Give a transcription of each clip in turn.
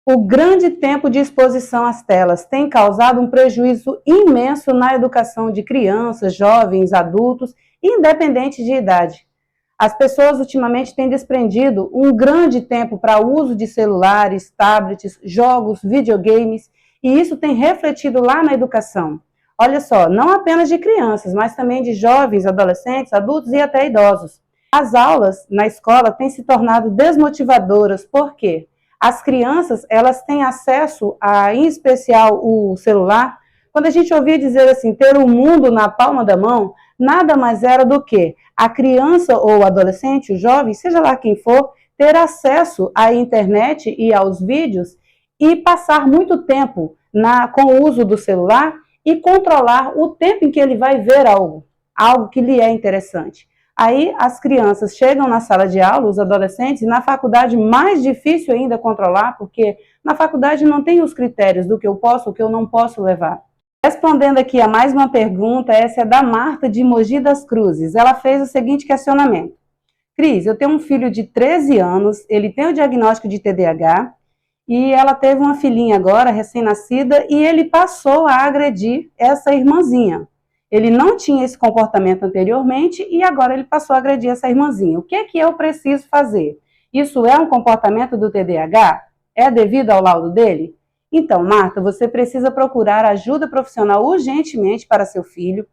O grande tempo de exposição às telas tem causado um prejuízo imenso na educação de crianças, jovens, adultos, independente de idade. As pessoas ultimamente têm desprendido um grande tempo para o uso de celulares, tablets, jogos, videogames, e isso tem refletido lá na educação. Olha só, não apenas de crianças, mas também de jovens, adolescentes, adultos e até idosos. As aulas na escola têm se tornado desmotivadoras, por quê? As crianças, elas têm acesso a, em especial, o celular. Quando a gente ouvia dizer assim, ter o mundo na palma da mão, nada mais era do que a criança ou o adolescente, o jovem, seja lá quem for, ter acesso à internet e aos vídeos e passar muito tempo com o uso do celular e controlar o tempo em que ele vai ver algo que lhe é interessante. Aí as crianças chegam na sala de aula, os adolescentes, e na faculdade mais difícil ainda controlar, porque na faculdade não tem os critérios do que eu posso, o que eu não posso levar. Respondendo aqui a mais uma pergunta, essa é da Marta de Mogi das Cruzes. Ela fez o seguinte questionamento. Cris, eu tenho um filho de 13 anos, ele tem o diagnóstico de TDAH, e ela teve uma filhinha agora, recém-nascida, e ele passou a agredir essa irmãzinha. Ele não tinha esse comportamento anteriormente e agora ele passou a agredir essa irmãzinha. O que é que eu preciso fazer? Isso é um comportamento do TDAH? É devido ao laudo dele? Então, Marta, você precisa procurar ajuda profissional urgentemente para seu filho.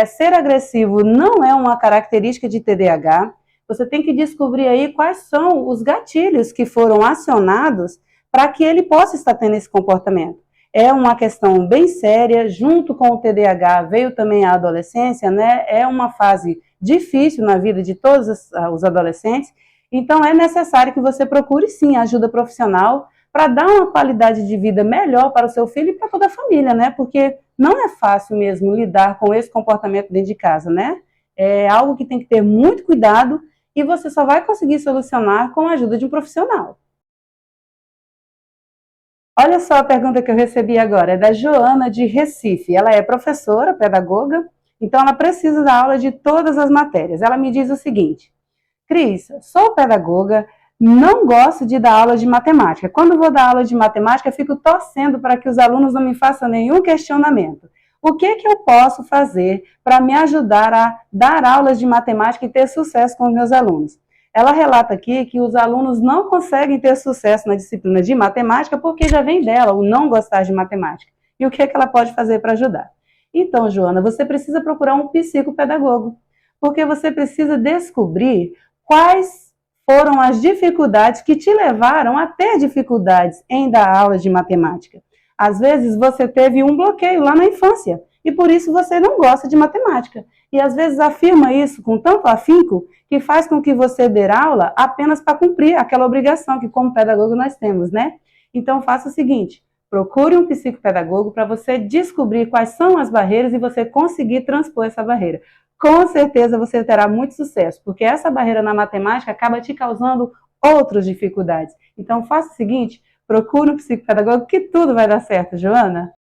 Ser agressivo não é uma característica de TDAH. Você tem que descobrir aí quais são os gatilhos que foram acionados para que ele possa estar tendo esse comportamento. É uma questão bem séria, junto com o TDAH veio também a adolescência, né? É uma fase difícil na vida de todos os adolescentes, então é necessário que você procure sim ajuda profissional para dar uma qualidade de vida melhor para o seu filho e para toda a família, né? Porque não é fácil mesmo lidar com esse comportamento dentro de casa, né? É algo que tem que ter muito cuidado e você só vai conseguir solucionar com a ajuda de um profissional. Olha só a pergunta que eu recebi agora, é da Joana de Recife. Ela é professora, pedagoga, então ela precisa da aula de todas as matérias. Ela me diz o seguinte: Cris, sou pedagoga, não gosto de dar aula de matemática. Quando vou dar aula de matemática, fico torcendo para que os alunos não me façam nenhum questionamento. O que eu posso fazer para me ajudar a dar aulas de matemática e ter sucesso com os meus alunos? Ela relata aqui que os alunos não conseguem ter sucesso na disciplina de matemática porque já vem dela o não gostar de matemática. E o que ela pode fazer para ajudar? Então, Joana, você precisa procurar um psicopedagogo, porque você precisa descobrir quais foram as dificuldades que te levaram a ter dificuldades em dar aulas de matemática. Às vezes você teve um bloqueio lá na infância e por isso você não gosta de matemática. E às vezes afirma isso com tanto afinco que faz com que você dê aula apenas para cumprir aquela obrigação que como pedagogo nós temos, né? Então faça o seguinte, procure um psicopedagogo para você descobrir quais são as barreiras e você conseguir transpor essa barreira. Com certeza você terá muito sucesso, porque essa barreira na matemática acaba te causando outras dificuldades. Então faça o seguinte, procure um psicopedagogo que tudo vai dar certo, Joana.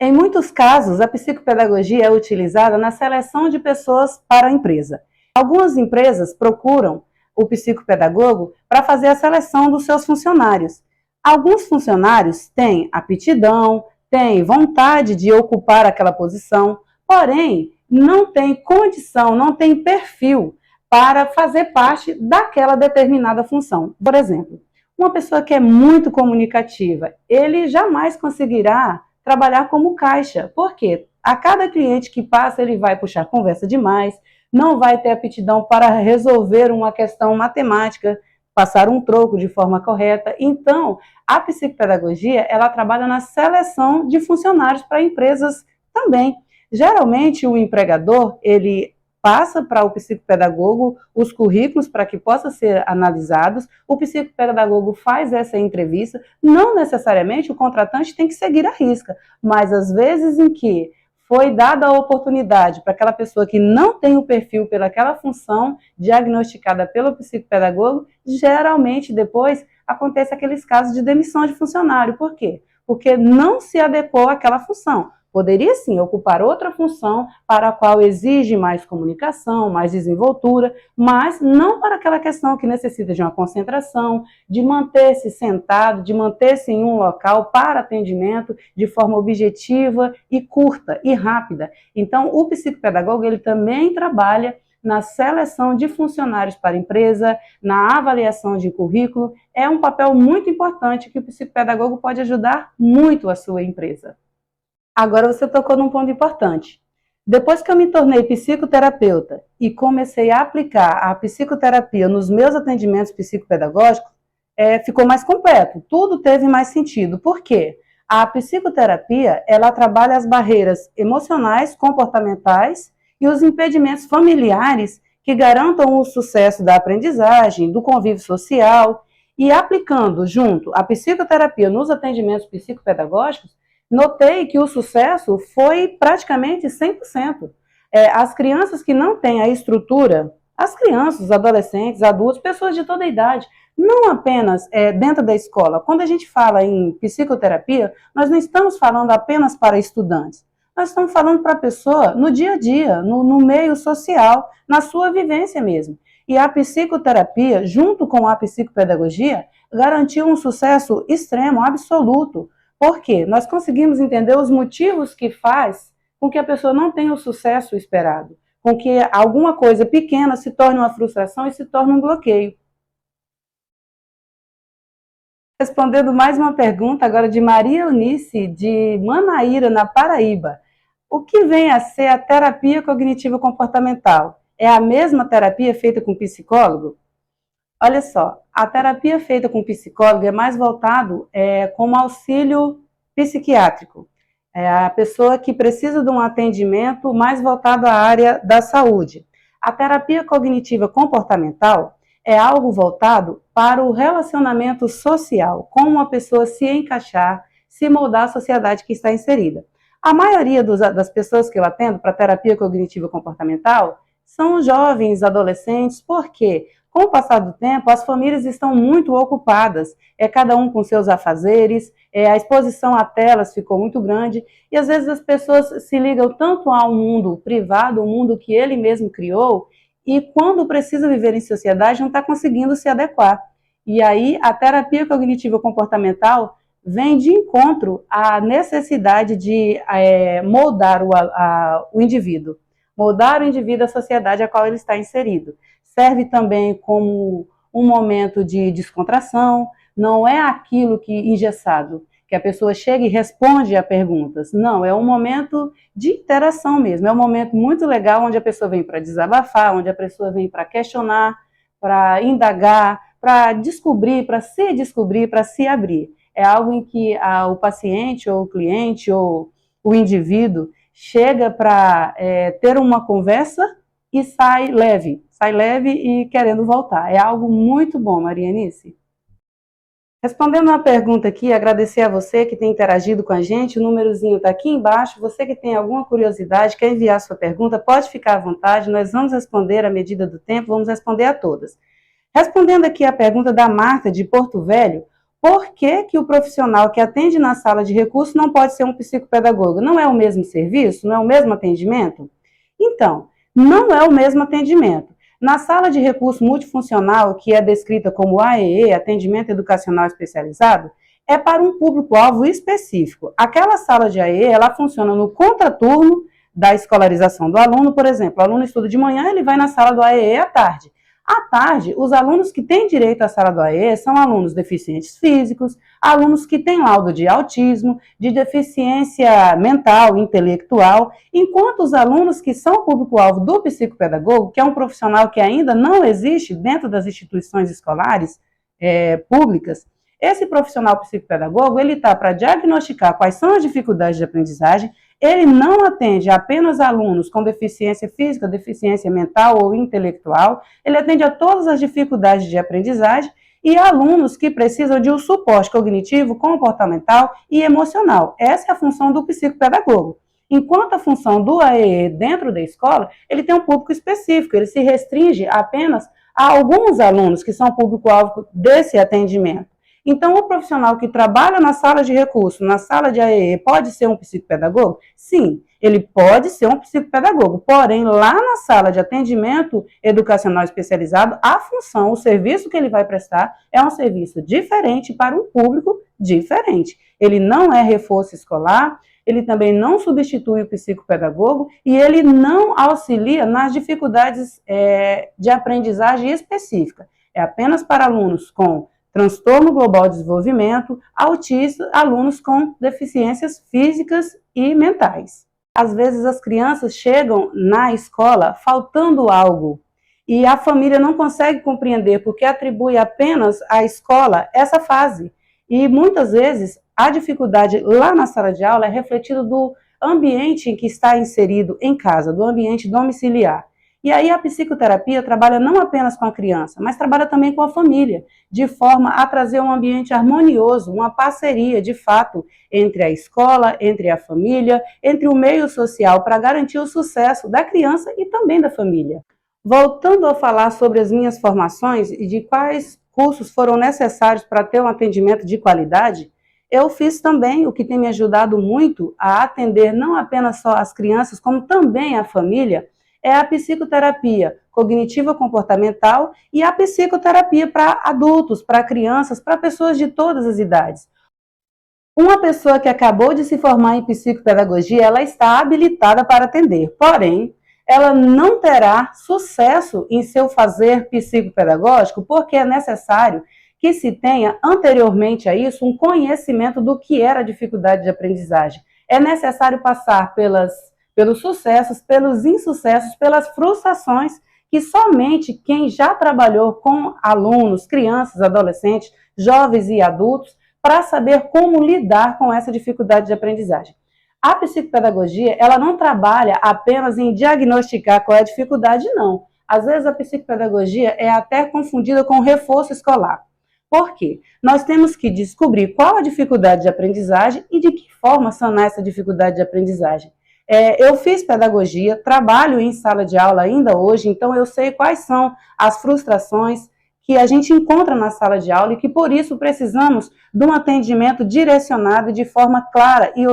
Em muitos casos, a psicopedagogia é utilizada na seleção de pessoas para a empresa. Algumas empresas procuram o psicopedagogo para fazer a seleção dos seus funcionários. Alguns funcionários têm aptidão, têm vontade de ocupar aquela posição, porém, não têm condição, não têm perfil para fazer parte daquela determinada função. Por exemplo, uma pessoa que é muito comunicativa, ele jamais conseguirá trabalhar como caixa. Por quê? A cada cliente que passa, ele vai puxar conversa demais, não vai ter aptidão para resolver uma questão matemática, passar um troco de forma correta. Então, a psicopedagogia, ela trabalha na seleção de funcionários para empresas também. Geralmente, o empregador, ele passa para o psicopedagogo os currículos para que possam ser analisados, o psicopedagogo faz essa entrevista, não necessariamente o contratante tem que seguir a risca, mas às vezes em que foi dada a oportunidade para aquela pessoa que não tem o perfil pelaquela função diagnosticada pelo psicopedagogo, geralmente depois acontece aqueles casos de demissão de funcionário. Por quê? Porque não se adequou àquela função. Poderia sim ocupar outra função para a qual exige mais comunicação, mais desenvoltura, mas não para aquela questão que necessita de uma concentração, de manter-se sentado, de manter-se em um local para atendimento de forma objetiva e curta e rápida. Então, o psicopedagogo ele também trabalha na seleção de funcionários para a empresa, na avaliação de currículo. É um papel muito importante que o psicopedagogo pode ajudar muito a sua empresa. Agora você tocou num ponto importante. Depois que eu me tornei psicoterapeuta e comecei a aplicar a psicoterapia nos meus atendimentos psicopedagógicos, ficou mais completo, tudo teve mais sentido. Por quê? A psicoterapia, ela trabalha as barreiras emocionais, comportamentais e os impedimentos familiares que garantam o sucesso da aprendizagem, do convívio social, e aplicando junto a psicoterapia nos atendimentos psicopedagógicos, notei que o sucesso foi praticamente 100%. As crianças que não têm a estrutura, as crianças, os adolescentes, adultos, pessoas de toda a idade, não apenas dentro da escola. Quando a gente fala em psicoterapia, nós não estamos falando apenas para estudantes. Nós estamos falando para a pessoa no dia a dia, no meio social, na sua vivência mesmo. E a psicoterapia, junto com a psicopedagogia, garantiu um sucesso extremo, absoluto. Por quê? Nós conseguimos entender os motivos que faz com que a pessoa não tenha o sucesso esperado, com que alguma coisa pequena se torne uma frustração e se torne um bloqueio. Respondendo mais uma pergunta agora de Maria Eunice, de Manaíra, na Paraíba. O que vem a ser a terapia cognitiva comportamental? É a mesma terapia feita com psicólogo? Olha só, a terapia feita com psicólogo é mais voltado como auxílio psiquiátrico. É a pessoa que precisa de um atendimento mais voltado à área da saúde. A terapia cognitiva comportamental é algo voltado para o relacionamento social, como a pessoa se encaixar, se moldar à sociedade que está inserida. A maioria das pessoas que eu atendo para terapia cognitiva comportamental são jovens, adolescentes, porque com o passar do tempo as famílias estão muito ocupadas, cada um com seus afazeres, a exposição a telas ficou muito grande e às vezes as pessoas se ligam tanto ao mundo privado, o mundo que ele mesmo criou, e quando precisa viver em sociedade não está conseguindo se adequar. E aí a terapia cognitiva comportamental vem de encontro à necessidade de moldar o indivíduo, moldar o indivíduo à sociedade a qual ele está inserido. Serve também como um momento de descontração, não é aquilo que engessado, que a pessoa chega e responde a perguntas. Não, é um momento de interação mesmo, é um momento muito legal onde a pessoa vem para desabafar, onde a pessoa vem para questionar, para indagar, para descobrir, para se abrir. É algo em que o paciente ou o cliente ou o indivíduo chega para ter uma conversa e sai leve e querendo voltar. É algo muito bom, Maria Eunice. Respondendo uma pergunta aqui, agradecer a você que tem interagido com a gente, o númerozinho está aqui embaixo, você que tem alguma curiosidade, quer enviar sua pergunta, pode ficar à vontade, nós vamos responder à medida do tempo, vamos responder a todas. Respondendo aqui a pergunta da Marta, de Porto Velho, por que o profissional que atende na sala de recurso não pode ser um psicopedagogo? Não é o mesmo serviço? Não é o mesmo atendimento? Então, não é o mesmo atendimento. Na sala de recurso multifuncional, que é descrita como AEE, Atendimento Educacional Especializado, é para um público-alvo específico. Aquela sala de AEE, ela funciona no contraturno da escolarização do aluno, por exemplo. O aluno estuda de manhã, ele vai na sala do AEE à tarde. À tarde, os alunos que têm direito à sala do AE são alunos deficientes físicos, alunos que têm laudo de autismo, de deficiência mental, intelectual, enquanto os alunos que são público-alvo do psicopedagogo, que é um profissional que ainda não existe dentro das instituições escolares públicas, esse profissional psicopedagogo, ele está para diagnosticar quais são as dificuldades de aprendizagem. Ele não atende apenas alunos com deficiência física, deficiência mental ou intelectual, ele atende a todas as dificuldades de aprendizagem e alunos que precisam de um suporte cognitivo, comportamental e emocional. Essa é a função do psicopedagogo. Enquanto a função do AEE dentro da escola, ele tem um público específico, ele se restringe apenas a alguns alunos que são público-alvo desse atendimento. Então, o profissional que trabalha na sala de recurso, na sala de AEE, pode ser um psicopedagogo? Sim, ele pode ser um psicopedagogo, porém, lá na sala de atendimento educacional especializado, a função, o serviço que ele vai prestar é um serviço diferente para um público diferente. Ele não é reforço escolar, ele também não substitui o psicopedagogo e ele não auxilia nas dificuldades de aprendizagem específica. É apenas para alunos com transtorno global de desenvolvimento, autistas, alunos com deficiências físicas e mentais. Às vezes as crianças chegam na escola faltando algo e a família não consegue compreender porque atribui apenas à escola essa fase. E muitas vezes a dificuldade lá na sala de aula é refletida do ambiente em que está inserido em casa, do ambiente domiciliar. E aí a psicoterapia trabalha não apenas com a criança, mas trabalha também com a família, de forma a trazer um ambiente harmonioso, uma parceria de fato entre a escola, entre a família, entre o meio social, para garantir o sucesso da criança e também da família. Voltando a falar sobre as minhas formações e de quais cursos foram necessários para ter um atendimento de qualidade, eu fiz também o que tem me ajudado muito a atender não apenas só as crianças, como também a família, é a psicoterapia cognitivo-comportamental e a psicoterapia para adultos, para crianças, para pessoas de todas as idades. Uma pessoa que acabou de se formar em psicopedagogia, ela está habilitada para atender, porém, ela não terá sucesso em seu fazer psicopedagógico porque é necessário que se tenha anteriormente a isso um conhecimento do que era a dificuldade de aprendizagem. É necessário passar pelos sucessos, pelos insucessos, pelas frustrações que somente quem já trabalhou com alunos, crianças, adolescentes, jovens e adultos, para saber como lidar com essa dificuldade de aprendizagem. A psicopedagogia, ela não trabalha apenas em diagnosticar qual é a dificuldade, não. Às vezes a psicopedagogia é até confundida com reforço escolar. Por quê? Nós temos que descobrir qual a dificuldade de aprendizagem e de que forma sanar essa dificuldade de aprendizagem. Eu fiz pedagogia, trabalho em sala de aula ainda hoje, então eu sei quais são as frustrações que a gente encontra na sala de aula e que por isso precisamos de um atendimento direcionado de forma clara e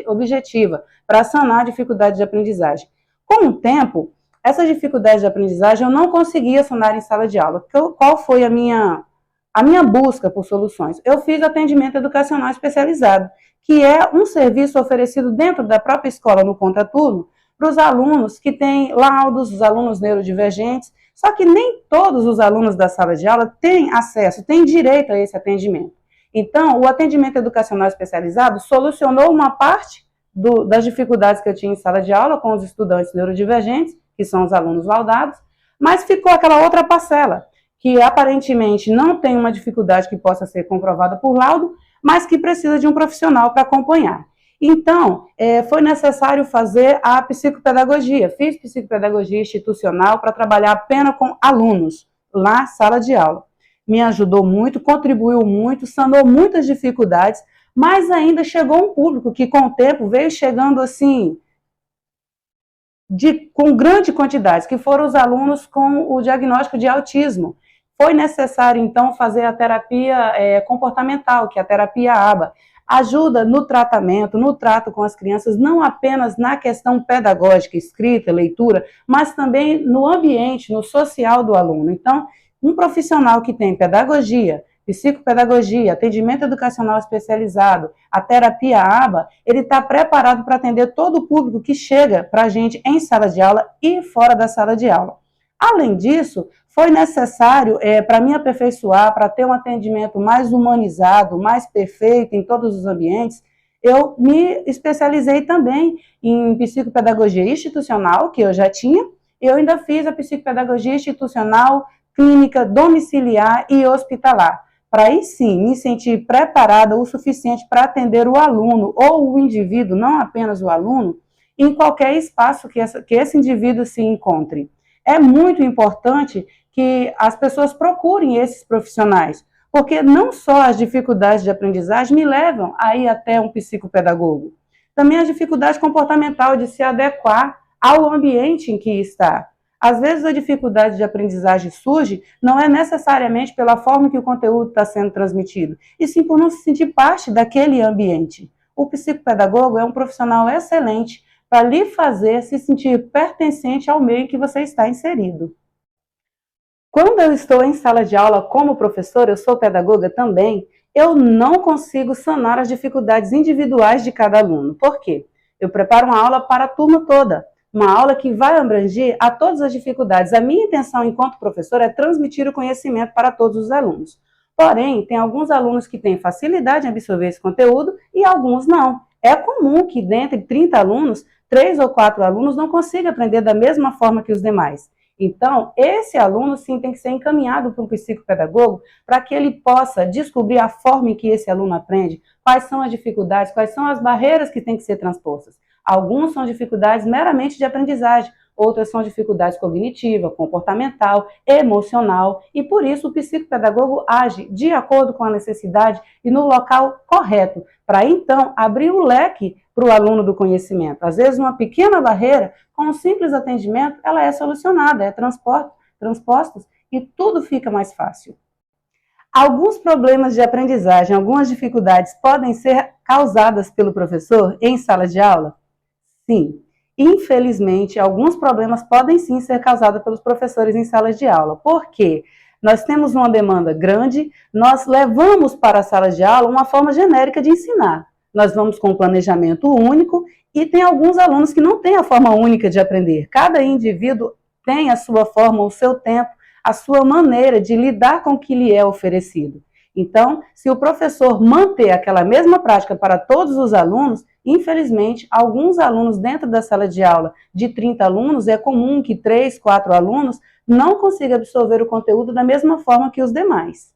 objetiva para sanar a dificuldade de aprendizagem. Com o tempo, essa dificuldade de aprendizagem eu não conseguia sanar em sala de aula. Qual foi a minha busca por soluções? Eu fiz atendimento educacional especializado, que é um serviço oferecido dentro da própria escola no contraturno para os alunos que têm laudos, os alunos neurodivergentes, só que nem todos os alunos da sala de aula têm acesso, têm direito a esse atendimento. Então, o atendimento educacional especializado solucionou uma parte das dificuldades que eu tinha em sala de aula com os estudantes neurodivergentes, que são os alunos laudados, mas ficou aquela outra parcela, que aparentemente não tem uma dificuldade que possa ser comprovada por laudo, mas que precisa de um profissional para acompanhar. Então, foi necessário fazer a psicopedagogia. Fiz psicopedagogia institucional para trabalhar apenas com alunos, lá na sala de aula. Me ajudou muito, contribuiu muito, sanou muitas dificuldades, mas ainda chegou um público que com o tempo veio chegando assim, com grande quantidade, que foram os alunos com o diagnóstico de autismo. Foi necessário, então, fazer a terapia comportamental, que é a terapia ABA. Ajuda no tratamento, no trato com as crianças, não apenas na questão pedagógica, escrita, leitura, mas também no ambiente, no social do aluno. Então, um profissional que tem pedagogia, psicopedagogia, atendimento educacional especializado, a terapia ABA, ele está preparado para atender todo o público que chega para a gente em sala de aula e fora da sala de aula. Além disso, foi necessário, para me aperfeiçoar, para ter um atendimento mais humanizado, mais perfeito em todos os ambientes, eu me especializei também em psicopedagogia institucional, que eu já tinha, e eu ainda fiz a psicopedagogia institucional, clínica, domiciliar e hospitalar, para aí sim me sentir preparada o suficiente para atender o aluno ou o indivíduo, não apenas o aluno, em qualquer espaço que esse indivíduo se encontre. É muito importante que as pessoas procurem esses profissionais, porque não só as dificuldades de aprendizagem me levam a ir até um psicopedagogo, também a dificuldade comportamental de se adequar ao ambiente em que está. Às vezes a dificuldade de aprendizagem surge não é necessariamente pela forma que o conteúdo está sendo transmitido, e sim por não se sentir parte daquele ambiente. O psicopedagogo é um profissional excelente para lhe fazer se sentir pertencente ao meio em que você está inserido. Quando eu estou em sala de aula como professora, eu sou pedagoga também, eu não consigo sanar as dificuldades individuais de cada aluno. Por quê? Eu preparo uma aula para a turma toda, uma aula que vai abranger a todas as dificuldades. A minha intenção enquanto professora é transmitir o conhecimento para todos os alunos. Porém, tem alguns alunos que têm facilidade em absorver esse conteúdo e alguns não. É comum que dentre 30 alunos, 3 ou 4 alunos não consigam aprender da mesma forma que os demais. Então, esse aluno sim tem que ser encaminhado para um psicopedagogo para que ele possa descobrir a forma em que esse aluno aprende, quais são as dificuldades, quais são as barreiras que têm que ser transpostas. Alguns são dificuldades meramente de aprendizagem, outras são dificuldades cognitiva, comportamental, emocional, e por isso o psicopedagogo age de acordo com a necessidade e no local correto, para então abrir o leque para o aluno do conhecimento. Às vezes uma pequena barreira, com um simples atendimento, ela é solucionada, é transposta e tudo fica mais fácil. Alguns problemas de aprendizagem, algumas dificuldades podem ser causadas pelo professor em sala de aula? Sim. Infelizmente, alguns problemas podem sim ser causados pelos professores em salas de aula. Por quê? Nós temos uma demanda grande, nós levamos para a sala de aula uma forma genérica de ensinar. Nós vamos com um planejamento único e tem alguns alunos que não têm a forma única de aprender. Cada indivíduo tem a sua forma, o seu tempo, a sua maneira de lidar com o que lhe é oferecido. Então, se o professor manter aquela mesma prática para todos os alunos, infelizmente, alguns alunos dentro da sala de aula de 30 alunos, é comum que 3, 4 alunos não consigam absorver o conteúdo da mesma forma que os demais.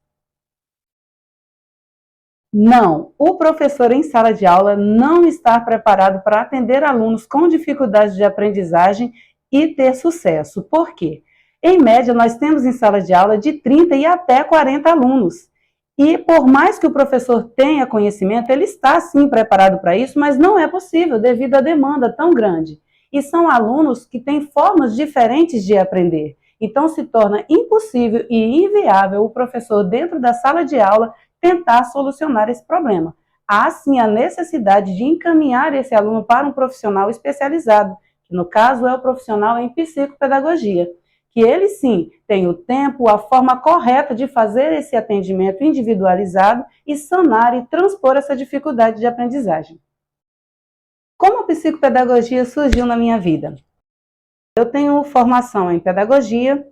Não, o professor em sala de aula não está preparado para atender alunos com dificuldades de aprendizagem e ter sucesso. Por quê? Em média, nós temos em sala de aula de 30 e até 40 alunos. E por mais que o professor tenha conhecimento, ele está sim preparado para isso, mas não é possível devido à demanda tão grande. E são alunos que têm formas diferentes de aprender. Então se torna impossível e inviável o professor dentro da sala de aula tentar solucionar esse problema. Há sim a necessidade de encaminhar esse aluno para um profissional especializado, que no caso é o profissional em psicopedagogia, que ele sim tem o tempo, a forma correta de fazer esse atendimento individualizado e sanar e transpor essa dificuldade de aprendizagem. Como a psicopedagogia surgiu na minha vida? Eu tenho formação em pedagogia,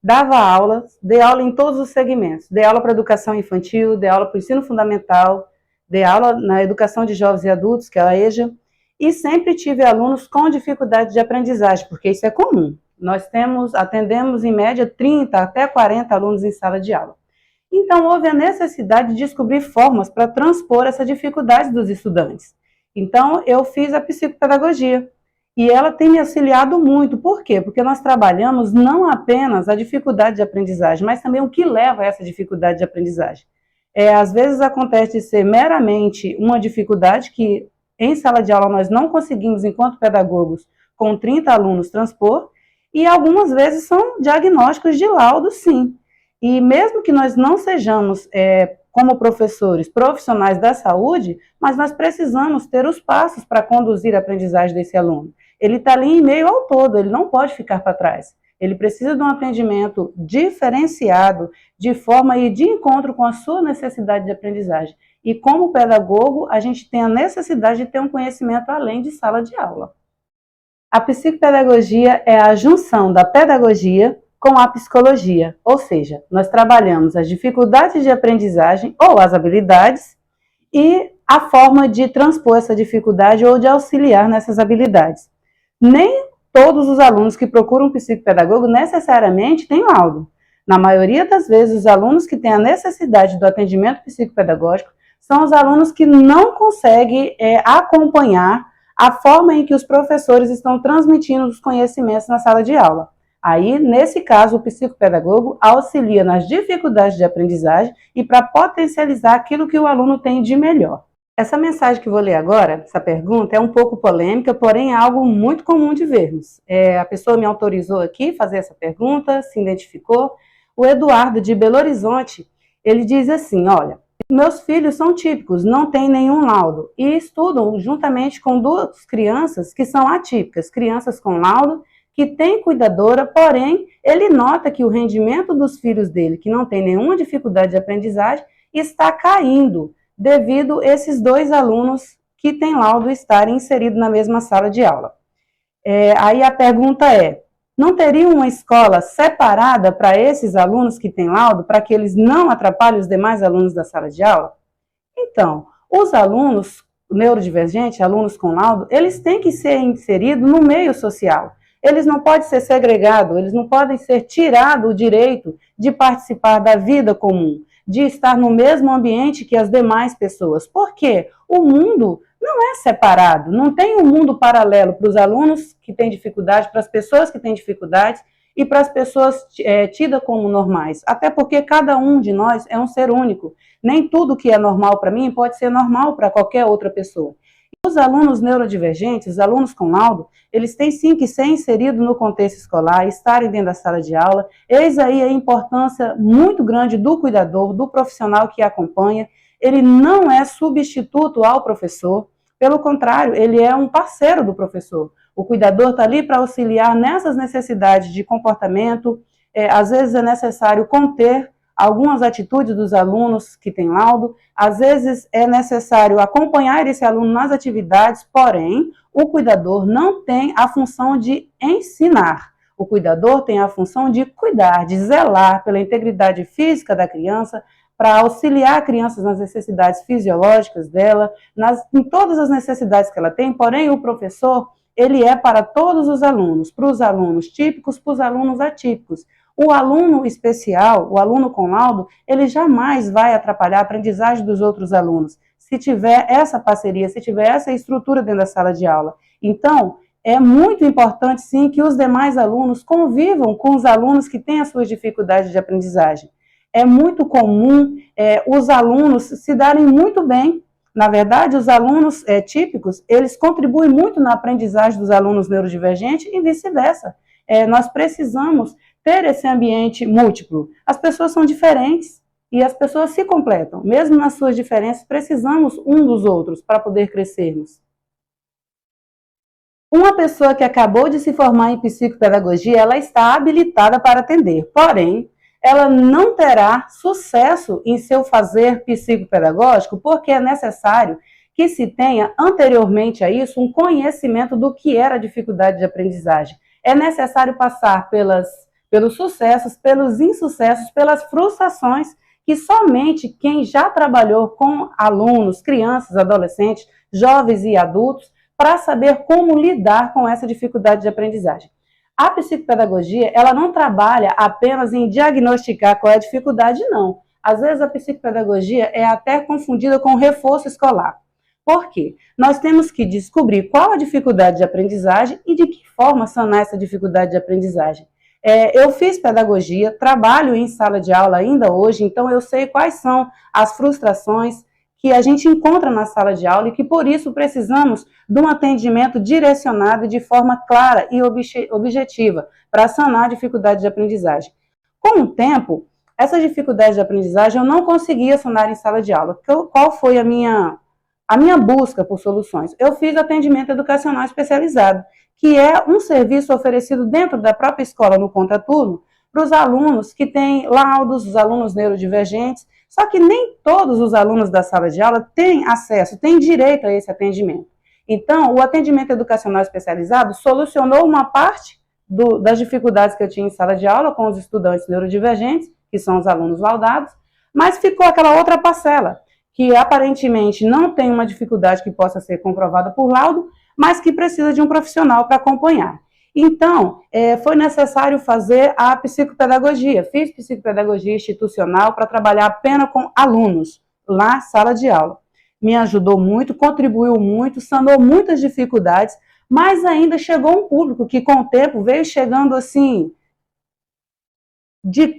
dava aula, dei aula em todos os segmentos. Dei aula para educação infantil, dei aula para o ensino fundamental, dei aula na educação de jovens e adultos, que é a EJA, e sempre tive alunos com dificuldade de aprendizagem, porque isso é comum. Nós atendemos em média 30 até 40 alunos em sala de aula. Então houve a necessidade de descobrir formas para transpor essa dificuldade dos estudantes. Então eu fiz a psicopedagogia. E ela tem me auxiliado muito. Por quê? Porque nós trabalhamos não apenas a dificuldade de aprendizagem, mas também o que leva a essa dificuldade de aprendizagem. Às vezes acontece de ser meramente uma dificuldade que em sala de aula nós não conseguimos, enquanto pedagogos, com 30 alunos transpor, e algumas vezes são diagnósticos de laudo, sim. E mesmo que nós não sejamos, como professores, profissionais da saúde, mas nós precisamos ter os passos para conduzir a aprendizagem desse aluno. Ele está ali em meio ao todo, ele não pode ficar para trás. Ele precisa de um atendimento diferenciado, de forma a ir de encontro com a sua necessidade de aprendizagem. E como pedagogo, a gente tem a necessidade de ter um conhecimento além de sala de aula. A psicopedagogia é a junção da pedagogia com a psicologia, ou seja, nós trabalhamos as dificuldades de aprendizagem ou as habilidades e a forma de transpor essa dificuldade ou de auxiliar nessas habilidades. Nem todos os alunos que procuram um psicopedagogo necessariamente têm laudo. Na maioria das vezes, os alunos que têm a necessidade do atendimento psicopedagógico são os alunos que não conseguem acompanhar a forma em que os professores estão transmitindo os conhecimentos na sala de aula. Aí, nesse caso, o psicopedagogo auxilia nas dificuldades de aprendizagem e para potencializar aquilo que o aluno tem de melhor. Essa mensagem que vou ler agora, essa pergunta, é um pouco polêmica, porém é algo muito comum de vermos. A pessoa me autorizou aqui a fazer essa pergunta, se identificou. O Eduardo, de Belo Horizonte, ele diz assim, olha, meus filhos são típicos, não têm nenhum laudo, e estudam juntamente com duas crianças que são atípicas, crianças com laudo, que têm cuidadora, porém, ele nota que o rendimento dos filhos dele, que não tem nenhuma dificuldade de aprendizagem, está caindo, devido a esses dois alunos que têm laudo estarem inseridos na mesma sala de aula. Aí a pergunta é, não teria uma escola separada para esses alunos que têm laudo, para que eles não atrapalhem os demais alunos da sala de aula? Então, os alunos neurodivergentes, alunos com laudo, eles têm que ser inseridos no meio social. Eles não podem ser segregados, eles não podem ser tirados o direito de participar da vida comum, de estar no mesmo ambiente que as demais pessoas. Por quê? O mundo não é separado, não tem um mundo paralelo para os alunos que têm dificuldade, para as pessoas que têm dificuldades e para as pessoas tidas como normais. Até porque cada um de nós é um ser único. Nem tudo que é normal para mim pode ser normal para qualquer outra pessoa. Os alunos neurodivergentes, os alunos com laudo, eles têm sim que ser inseridos no contexto escolar, estarem dentro da sala de aula. Eis aí a importância muito grande do cuidador, do profissional que acompanha. Ele não é substituto ao professor, pelo contrário, ele é um parceiro do professor. O cuidador está ali para auxiliar nessas necessidades de comportamento. Às vezes é necessário conter algumas atitudes dos alunos que têm laudo, às vezes é necessário acompanhar esse aluno nas atividades, porém, o cuidador não tem a função de ensinar. O cuidador tem a função de cuidar, de zelar pela integridade física da criança, para auxiliar a criança nas necessidades fisiológicas dela, em todas as necessidades que ela tem, porém, o professor, ele é para todos os alunos, para os alunos típicos, para os alunos atípicos. O aluno especial, o aluno com laudo, ele jamais vai atrapalhar a aprendizagem dos outros alunos, se tiver essa parceria, se tiver essa estrutura dentro da sala de aula. Então, é muito importante, sim, que os demais alunos convivam com os alunos que têm as suas dificuldades de aprendizagem. É muito comum os alunos se darem muito bem. Na verdade, os alunos típicos, eles contribuem muito na aprendizagem dos alunos neurodivergentes e vice-versa. Nós precisamos ter esse ambiente múltiplo. As pessoas são diferentes e as pessoas se completam. Mesmo nas suas diferenças, precisamos um dos outros para poder crescermos. Uma pessoa que acabou de se formar em psicopedagogia, ela está habilitada para atender, porém, ela não terá sucesso em seu fazer psicopedagógico, porque é necessário que se tenha, anteriormente a isso, um conhecimento do que era a dificuldade de aprendizagem. É necessário passar pelos sucessos, pelos insucessos, pelas frustrações, que somente quem já trabalhou com alunos, crianças, adolescentes, jovens e adultos, para saber como lidar com essa dificuldade de aprendizagem. A psicopedagogia, ela não trabalha apenas em diagnosticar qual é a dificuldade, não. Às vezes a psicopedagogia é até confundida com reforço escolar. Por quê? Nós temos que descobrir qual a dificuldade de aprendizagem e de que forma sanar essa dificuldade de aprendizagem. Eu fiz pedagogia, trabalho em sala de aula ainda hoje, então eu sei quais são as frustrações que a gente encontra na sala de aula e que por isso precisamos de um atendimento direcionado de forma clara e objetiva para sanar a dificuldade de aprendizagem. Com o tempo, essa dificuldade de aprendizagem eu não conseguia sanar em sala de aula. Qual foi a minha busca por soluções? Eu fiz atendimento educacional especializado, que é um serviço oferecido dentro da própria escola no contraturno para os alunos que têm laudos, os alunos neurodivergentes, só que nem todos os alunos da sala de aula têm acesso, têm direito a esse atendimento. Então, o atendimento educacional especializado solucionou uma parte das dificuldades que eu tinha em sala de aula com os estudantes neurodivergentes, que são os alunos laudados, mas ficou aquela outra parcela, que aparentemente não tem uma dificuldade que possa ser comprovada por laudo, mas que precisa de um profissional para acompanhar. Então, foi necessário fazer a psicopedagogia. Fiz psicopedagogia institucional para trabalhar apenas com alunos, lá sala de aula. Me ajudou muito, contribuiu muito, sanou muitas dificuldades, mas ainda chegou um público que com o tempo veio chegando assim,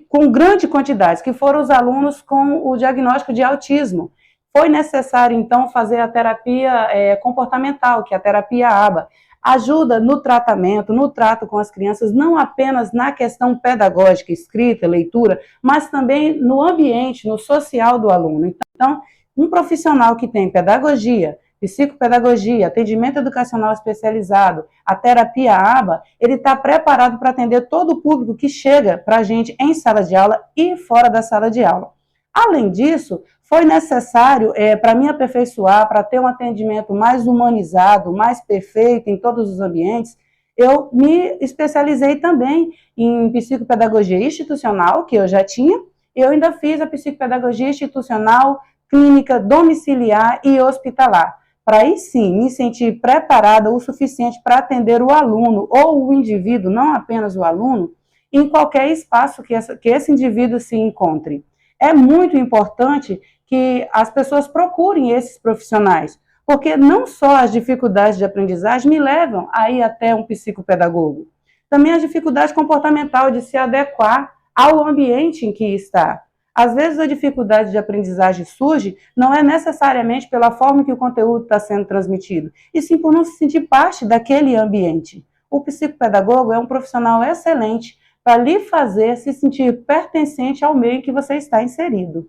com grande quantidade, que foram os alunos com o diagnóstico de autismo. Foi necessário, então, fazer a terapia comportamental, que é a terapia ABA. Ajuda no tratamento, no trato com as crianças, não apenas na questão pedagógica, escrita, leitura, mas também no ambiente, no social do aluno. Então, um profissional que tem pedagogia, psicopedagogia, atendimento educacional especializado, a terapia ABA, ele está preparado para atender todo o público que chega para a gente em sala de aula e fora da sala de aula. Além disso, foi necessário, para me aperfeiçoar, para ter um atendimento mais humanizado, mais perfeito em todos os ambientes, eu me especializei também em psicopedagogia institucional, que eu já tinha, e eu ainda fiz a psicopedagogia institucional, clínica, domiciliar e hospitalar, para aí sim me sentir preparada o suficiente para atender o aluno ou o indivíduo, não apenas o aluno, em qualquer espaço que esse indivíduo se encontre. É muito importante que as pessoas procurem esses profissionais, porque não só as dificuldades de aprendizagem me levam a ir até um psicopedagogo, também a dificuldade comportamental de se adequar ao ambiente em que está. Às vezes a dificuldade de aprendizagem surge não é necessariamente pela forma que o conteúdo está sendo transmitido, e sim por não se sentir parte daquele ambiente. O psicopedagogo é um profissional excelente para lhe fazer se sentir pertencente ao meio em que você está inserido.